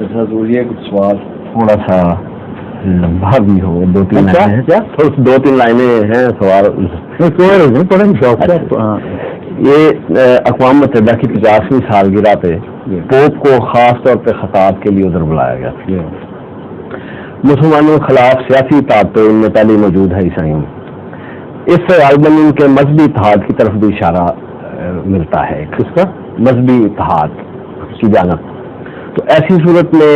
یہ سوال تھوڑا سا لمبا بھی ہو, 2-3 لائنیں ہیں سوال. یہ اقوام متحدہ کی 50ویں سالگرہ پہ پوپ کو خاص طور پہ خطاب کے لیے ادھر بلایا گیا. مسلمانوں کے خلاف سیاسی طاقتیں ان میں پہلے موجود ہے عیسائیوں میں. اس سے غالباً ان کے مذہبی اتحاد کی طرف بھی اشارہ ملتا ہے. کس کا مذہبی اتحاد کی جانب. تو ایسی صورت میں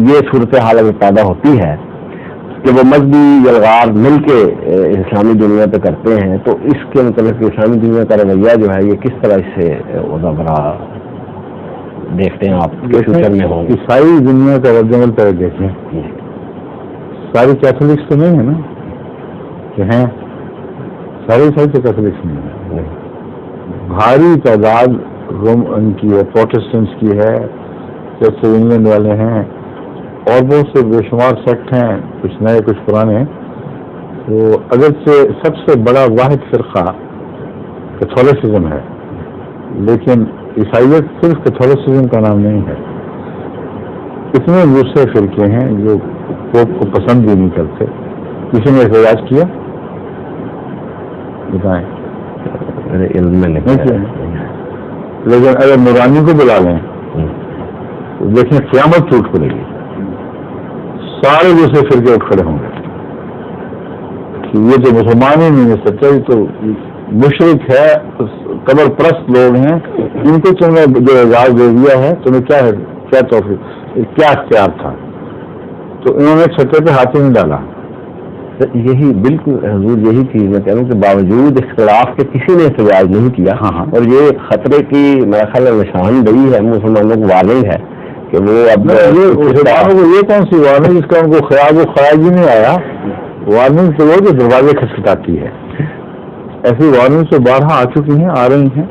یہ صورتحال اگر پیدا ہوتی ہے کہ وہ مذہبی یلغار مل کے اسلامی دنیا پہ کرتے ہیں, تو اس کے متعلق اسلامی دنیا کا رویہ جو ہے یہ کس طرح اس سے برا دیکھتے ہیں آپ فیوچر میں ہوں. عیسائی دنیا کا رد عمل پہ دیکھیں, ساری کیتھولکس تو نہیں ہے نا کہ ہیں, سارے عیسائی تو کیتھولکس نہیں ہے. بھاری تعداد ان کی ہے, پروٹسٹنٹس کی ہے, جیسے انگلینڈ والے ہیں, اور بہت سے بے شمار سیکٹ ہیں, کچھ نئے کچھ پرانے. تو اگرچہ سب سے بڑا واحد فرقہ کیتھولسزم ہے, لیکن عیسائیت صرف کیتھولسزم کا نام نہیں ہے. اس میں دوسرے فرقے ہیں جو پوپ کو پسند بھی نہیں کرتے. کسی نے احتجاج کیا بتائیں؟ علم میں نہیں کیا. لیکن اگر نورانی کو بلا لیں تو دیکھیں قیامت ٹوٹ پڑے گی, سارے دوسرے فرقے اٹھ کھڑے ہوں گے کہ یہ تو مسلمان ہی نہیں ہے, سچائی تو مشرک ہے, قبر پرست لوگ ہیں, ان کو تم نے جو اعزاز دے دیا ہے تمہیں کیا ہے, کیا توفیق, کیا اختیار تھا. تو انہوں نے چھتے پہ ہاتھ ہی نہیں ڈالا. یہی بالکل حضور یہی چیز میں کہہ رہا ہوں کہ باوجود اختلاف کے کسی نے احتجاج نہیں کیا. اور یہ خطرے کی میرا خیال نشاندہی ہے, مسلمانوں کو وارننگ ہے کہ وہ اب یہ کون سی وارننگ جس کا ان کو خیال و خیال ہی نہیں آیا. وارننگ تو وہ جو دروازے کھٹکھٹاتی ہے, ایسی وارننگ سے 12 آ چکی ہیں, آ رہی ہیں.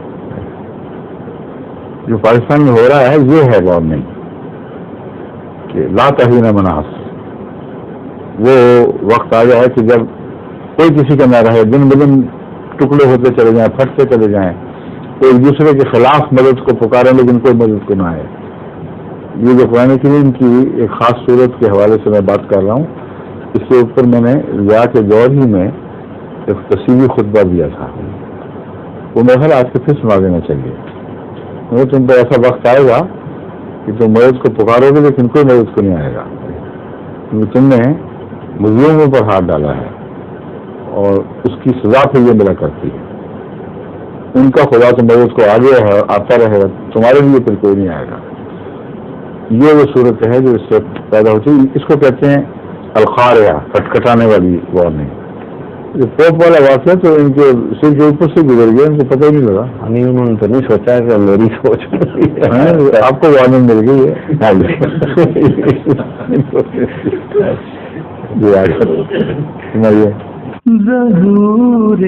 جو پاکستان میں ہو رہا ہے یہ ہے وارننگ کہ لا تحریم مناص. وہ وقت آ جائے کہ جب کوئی کسی کا نہ رہے, دن بدن ٹکڑے ہوتے چلے جائیں, پھٹتے چلے جائیں, کوئی ایک دوسرے کے خلاف مدد کو پکاریں لیکن کوئی مدد کو نہ آئے. یہ جو قرآن کریم کی ایک خاص صورت کے حوالے سے میں بات کر رہا ہوں, اس کے اوپر میں نے ضیاء کے دور ہی میں ایک تفصیلی خطبہ دیا تھا. وہ میرا خیال آج کے پھر سنا دینا چاہیے. وہ تم پر ایسا وقت آئے گا کہ تم مدد کو پکارو گے لیکن کوئی مدد کو نہیں آئے گا, کیونکہ تم نے مظلوموں پر ہاتھ ڈالا ہے اور اس کی سزا پھر یہ ملا کرتی ہے. ان کا خدا تو مدد کو آگے ہے, آتا رہے گا, تمہارے لیے پھر کوئی نہیں آئے گا. یہ وہ صورت ہے جو اس سے پیدا ہوتی ہے. اس کو کہتے ہیں الخاریہ, کٹکھٹانے والی وارننگ. جو پوپ والا واقعہ تو ان کے سر کے اوپر سے گزر گیا, ان کو پتہ ہی نہیں لگا. انہوں نے تو نہیں سوچا کہ میری سوچ آپ کو وارننگ مل گئی ہے. ظہور